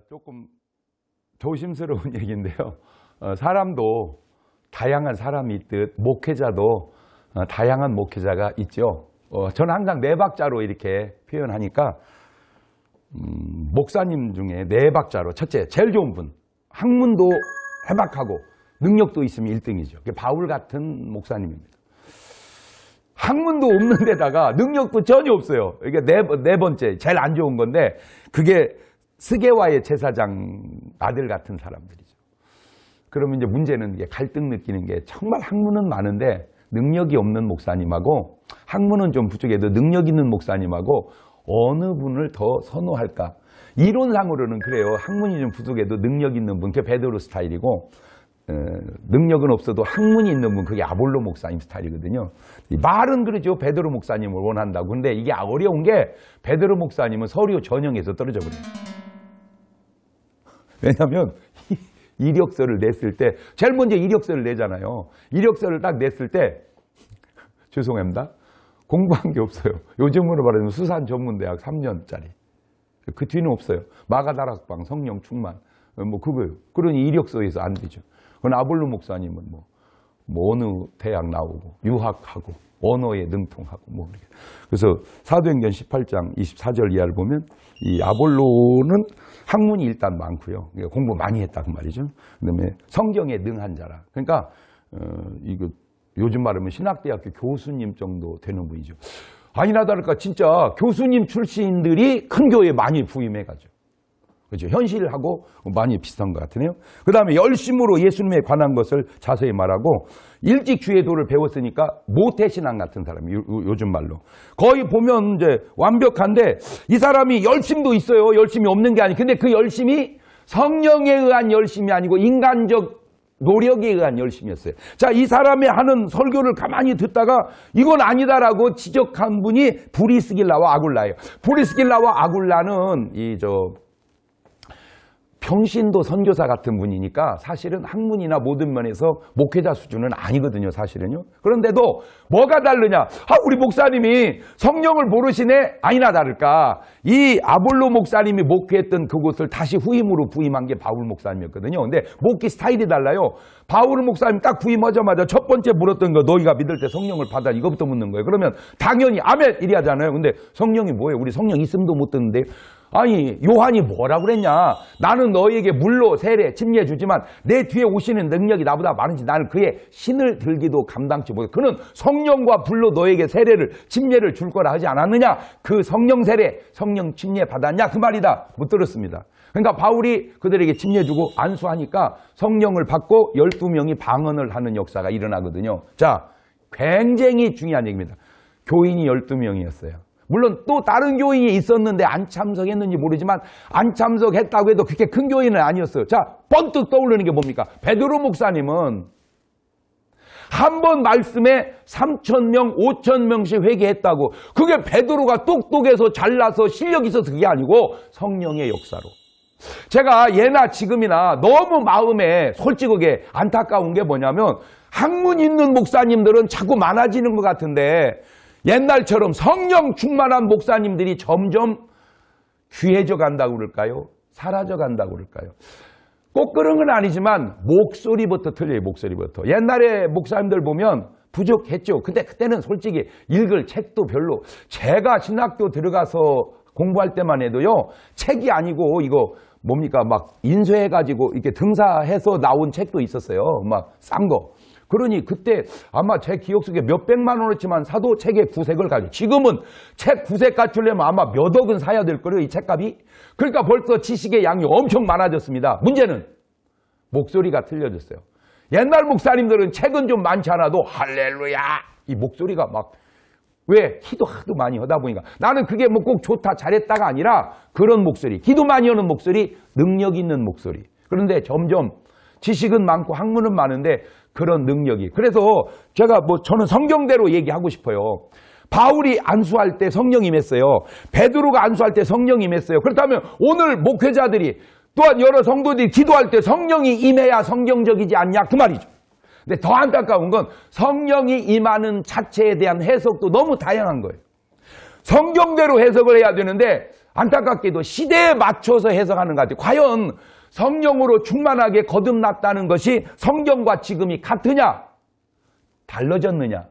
조금 조심스러운 얘기인데요. 사람도 다양한 사람이 있듯 목회자도 다양한 목회자가 있죠. 저는 항상 네 박자로 이렇게 표현하니까 목사님 중에 네 박자로 첫째, 제일 좋은 분, 학문도 해박하고 능력도 있으면 1등이죠. 바울 같은 목사님입니다. 학문도 없는 데다가 능력도 전혀 없어요. 이게 네 번째, 제일 안 좋은 건데 그게 스게와의 제사장 아들 같은 사람들이죠. 그러면 이제 문제는 이게 갈등 느끼는 게 정말 학문은 많은데 능력이 없는 목사님하고 학문은 좀 부족해도 능력 있는 목사님하고 어느 분을 더 선호할까? 이론상으로는 그래요. 학문이 좀 부족해도 능력 있는 분, 그게 베드로 스타일이고 능력은 없어도 학문이 있는 분, 그게 아볼로 목사님 스타일이거든요. 말은 그러죠. 베드로 목사님을 원한다고. 근데 이게 어려운 게 베드로 목사님은 서류 전형에서 떨어져 버려요. 왜냐하면 이력서를 냈을 때 제일 먼저 이력서를 내잖아요. 이력서를 딱 냈을 때 죄송합니다. 공부한 게 없어요. 요즘으로 말하면 수산 전문대학 3년짜리. 그 뒤는 없어요. 마가다락방, 성령 충만. 그거요. 그러니 이력서에서 안 되죠. 그건 아볼로 목사님은 어느 대학 나오고 유학하고 언어에 능통하고 이렇게. 그래서 사도행전 18장 24절 이하를 보면 이 아볼로는 학문이 일단 많고요. 공부 많이 했다 그 말이죠. 그다음에 성경에 능한 자라. 그러니까 이거 요즘 말하면 신학대학교 교수님 정도 되는 분이죠. 아니나 다를까 진짜 교수님 출신들이 큰 교회에 많이 부임해가죠. 그렇죠. 현실하고 많이 비슷한 것 같으네요. 그 다음에 열심으로 예수님에 관한 것을 자세히 말하고 일찍 주의 도를 배웠으니까 모태신앙 같은 사람이 요즘 말로 거의 보면 이제 완벽한데 이 사람이 열심도 있어요. 열심이 없는 게 아니에요. 근데 그 열심이 성령에 의한 열심이 아니고 인간적 노력에 의한 열심이었어요. 자, 이 사람이 하는 설교를 가만히 듣다가 이건 아니다라고 지적한 분이 브리스길라와 아굴라예요. 브리스길라와 아굴라는 평신도 선교사 같은 분이니까 사실은 학문이나 모든 면에서 목회자 수준은 아니거든요, 사실은요. 그런데도 뭐가 다르냐? 우리 목사님이 성령을 모르시네? 아니나 다를까. 이 아볼로 목사님이 목회했던 그곳을 다시 후임으로 부임한 게 바울 목사님이었거든요. 근데 목회 스타일이 달라요. 바울 목사님 딱 부임하자마자 첫 번째 물었던 거, 너희가 믿을 때 성령을 받아, 이거부터 묻는 거예요. 그러면 당연히 아멘! 이리 하잖아요. 근데 성령이 뭐예요? 우리 성령 있음도 못 듣는데. 아니, 요한이 뭐라고 그랬냐? 나는 너희에게 물로 세례 침례 주지만 내 뒤에 오시는 능력이 나보다 많은지 나는 그의 신을 들기도 감당치 못해. 그는 성령과 불로 너에게 세례를 침례를 줄 거라 하지 않았느냐? 그 성령 세례, 성령 침례 받았냐? 그 말이다. 못 들었습니다. 그러니까 바울이 그들에게 침례 주고 안수하니까 성령을 받고 12명이 방언을 하는 역사가 일어나거든요. 자, 굉장히 중요한 얘기입니다. 교인이 12명이었어요. 물론 또 다른 교인이 있었는데 안 참석했는지 모르지만 안 참석했다고 해도 그렇게 큰 교인은 아니었어요. 자, 번뜩 떠오르는 게 뭡니까? 베드로 목사님은 한 번 말씀에 3,000명, 5,000명씩 회개했다고. 그게 베드로가 똑똑해서 잘나서 실력 있어서 그게 아니고 성령의 역사로. 제가 예나 지금이나 너무 마음에 솔직하게 안타까운 게 뭐냐면 학문 있는 목사님들은 자꾸 많아지는 것 같은데 옛날처럼 성령 충만한 목사님들이 점점 귀해져 간다고 그럴까요? 사라져 간다고 그럴까요? 꼭 그런 건 아니지만 목소리부터 틀려요. 목소리부터. 옛날에 목사님들 보면 부족했죠. 근데 그때는 솔직히 읽을 책도 별로. 제가 신학교 들어가서 공부할 때만 해도요. 책이 아니고 이거 뭡니까? 막 인쇄해가지고 이렇게 등사해서 나온 책도 있었어요. 막 싼 거. 그러니 그때 아마 제 기억 속에 몇백만 원어치만 사도 책의 구색을 가지고 지금은 책 구색 갖추려면 아마 몇 억은 사야 될 거예요. 이 책값이. 그러니까 벌써 지식의 양이 엄청 많아졌습니다. 문제는 목소리가 틀려졌어요. 옛날 목사님들은 책은 좀 많지 않아도 할렐루야 이 목소리가 막 왜? 기도 하도 많이 하다 보니까 나는 그게 뭐 꼭 좋다 잘했다가 아니라 그런 목소리, 기도 많이 하는 목소리, 능력 있는 목소리. 그런데 점점 지식은 많고 학문은 많은데 그런 능력이. 그래서 제가 저는 성경대로 얘기하고 싶어요. 바울이 안수할 때 성령이 임했어요. 베드로가 안수할 때 성령이 임했어요. 그렇다면 오늘 목회자들이 또한 여러 성도들이 기도할 때 성령이 임해야 성경적이지 않냐? 그 말이죠. 근데 더 안타까운 건 성령이 임하는 자체에 대한 해석도 너무 다양한 거예요. 성경대로 해석을 해야 되는데 안타깝게도 시대에 맞춰서 해석하는 것 같아요. 과연 성령으로 충만하게 거듭났다는 것이 성경과 지금이 같으냐? 달라졌느냐?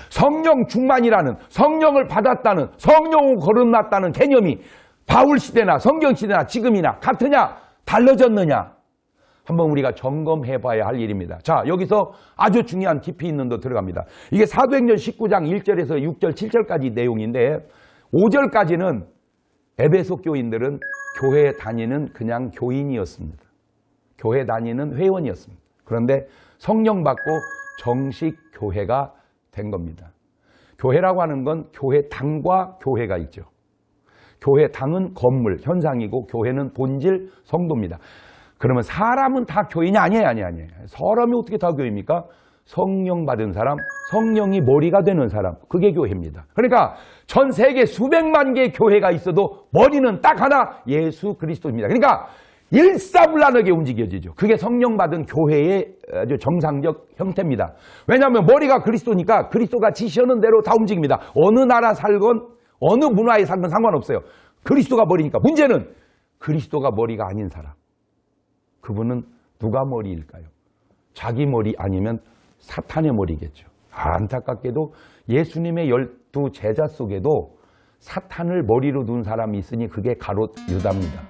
성령 충만이라는, 성령을 받았다는, 성령으로 거듭났다는 개념이 바울 시대나 성경 시대나 지금이나 같으냐? 달라졌느냐? 한번 우리가 점검해 봐야 할 일입니다. 자, 여기서 아주 중요한 깊이 있는 데 들어갑니다. 이게 사도행전 19장 1절에서 6절, 7절까지 내용인데 5절까지는 에베소 교인들은 교회 다니는 그냥 교인이었습니다. 교회 다니는 회원이었습니다. 그런데 성령 받고 정식 교회가 된 겁니다. 교회라고 하는 건 교회당과 교회가 있죠. 교회당은 건물, 현상이고 교회는 본질, 성도입니다. 그러면 사람은 다 교인이 아니에요. 사람이 어떻게 다 교회입니까? 성령 받은 사람, 성령이 머리가 되는 사람, 그게 교회입니다. 그러니까 전 세계 수백만 개의 교회가 있어도 머리는 딱 하나, 예수 그리스도입니다. 그러니까 일사불란하게 움직여지죠. 그게 성령 받은 교회의 아주 정상적 형태입니다. 왜냐하면 머리가 그리스도니까 그리스도가 지시하는 대로 다 움직입니다. 어느 나라 살건 어느 문화에 살건 상관없어요. 그리스도가 머리니까. 문제는 그리스도가 머리가 아닌 사람. 그분은 누가 머리일까요? 자기 머리 아니면 사탄의 머리겠죠. 안타깝게도 예수님의 12 제자 속에도 사탄을 머리로 둔 사람이 있으니 그게 가롯 유다입니다.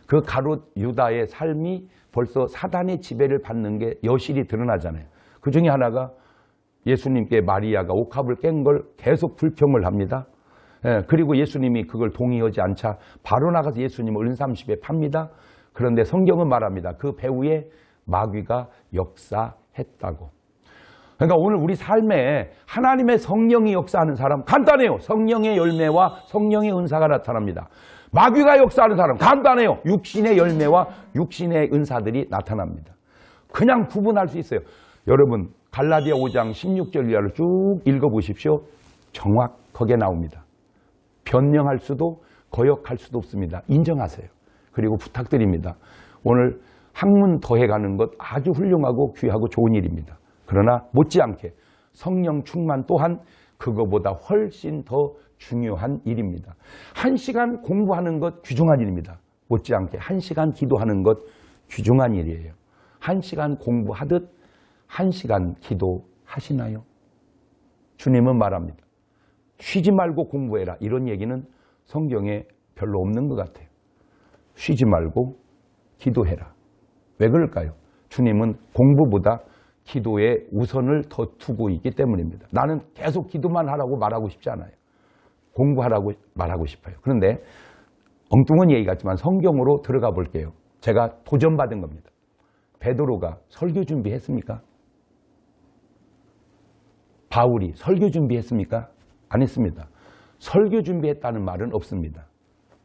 그 가롯 유다의 삶이 벌써 사단의 지배를 받는 게 여실히 드러나잖아요. 그 중에 하나가 예수님께 마리아가 옥합을 깬 걸 계속 불평을 합니다. 그리고 예수님이 그걸 동의하지 않자 바로 나가서 예수님을 은30에 팝니다. 그런데 성경은 말합니다. 그 배후에 마귀가 역사했다고. 그러니까 오늘 우리 삶에 하나님의 성령이 역사하는 사람 간단해요. 성령의 열매와 성령의 은사가 나타납니다. 마귀가 역사하는 사람 간단해요. 육신의 열매와 육신의 은사들이 나타납니다. 그냥 구분할 수 있어요. 여러분 갈라디아 5장 16절 이하를 쭉 읽어보십시오. 정확하게 나옵니다. 변명할 수도 거역할 수도 없습니다. 인정하세요. 그리고 부탁드립니다. 오늘 학문 더해가는 것 아주 훌륭하고 귀하고 좋은 일입니다. 그러나 못지않게 성령 충만 또한 그거보다 훨씬 더 중요한 일입니다. 1시간 공부하는 것 귀중한 일입니다. 못지않게 1시간 기도하는 것 귀중한 일이에요. 1시간 공부하듯 1시간 기도하시나요? 주님은 말합니다. 쉬지 말고 공부해라. 이런 얘기는 성경에 별로 없는 것 같아요. 쉬지 말고 기도해라. 왜 그럴까요? 주님은 공부보다 기도에 우선을 더 두고 있기 때문입니다. 나는 계속 기도만 하라고 말하고 싶지 않아요. 공부하라고 말하고 싶어요. 그런데 엉뚱한 얘기 같지만 성경으로 들어가 볼게요. 제가 도전받은 겁니다. 베드로가 설교 준비했습니까? 바울이 설교 준비했습니까? 안 했습니다. 설교 준비했다는 말은 없습니다.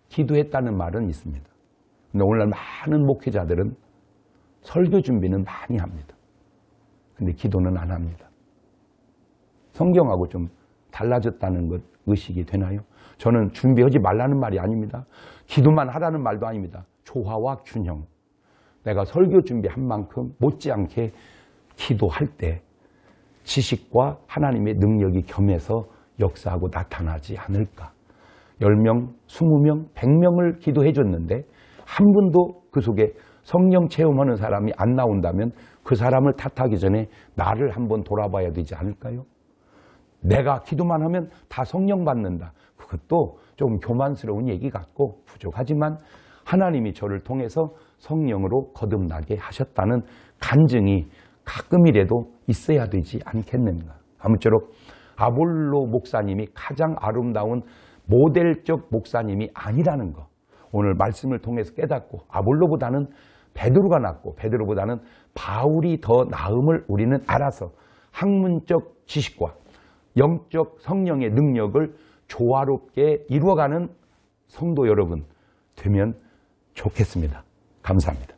기도했다는 말은 있습니다. 근데 오늘날 많은 목회자들은 설교 준비는 많이 합니다. 근데 기도는 안 합니다. 성경하고 좀 달라졌다는 것 의식이 되나요? 저는 준비하지 말라는 말이 아닙니다. 기도만 하라는 말도 아닙니다. 조화와 균형. 내가 설교 준비한 만큼 못지않게 기도할 때 지식과 하나님의 능력이 겸해서 역사하고 나타나지 않을까. 10명, 20명, 100명을 기도해 줬는데 한 분도 그 속에 성령 체험하는 사람이 안 나온다면 그 사람을 탓하기 전에 나를 한번 돌아봐야 되지 않을까요? 내가 기도만 하면 다 성령 받는다. 그것도 좀 교만스러운 얘기 같고 부족하지만 하나님이 저를 통해서 성령으로 거듭나게 하셨다는 간증이 가끔이라도 있어야 되지 않겠는가. 아무쪼록 아볼로 목사님이 가장 아름다운 모델적 목사님이 아니라는 거 오늘 말씀을 통해서 깨닫고 아볼로보다는 베드로가 낫고 베드로보다는 바울이 더 나음을 우리는 알아서 학문적 지식과 영적 성령의 능력을 조화롭게 이루어가는 성도 여러분 되면 좋겠습니다. 감사합니다.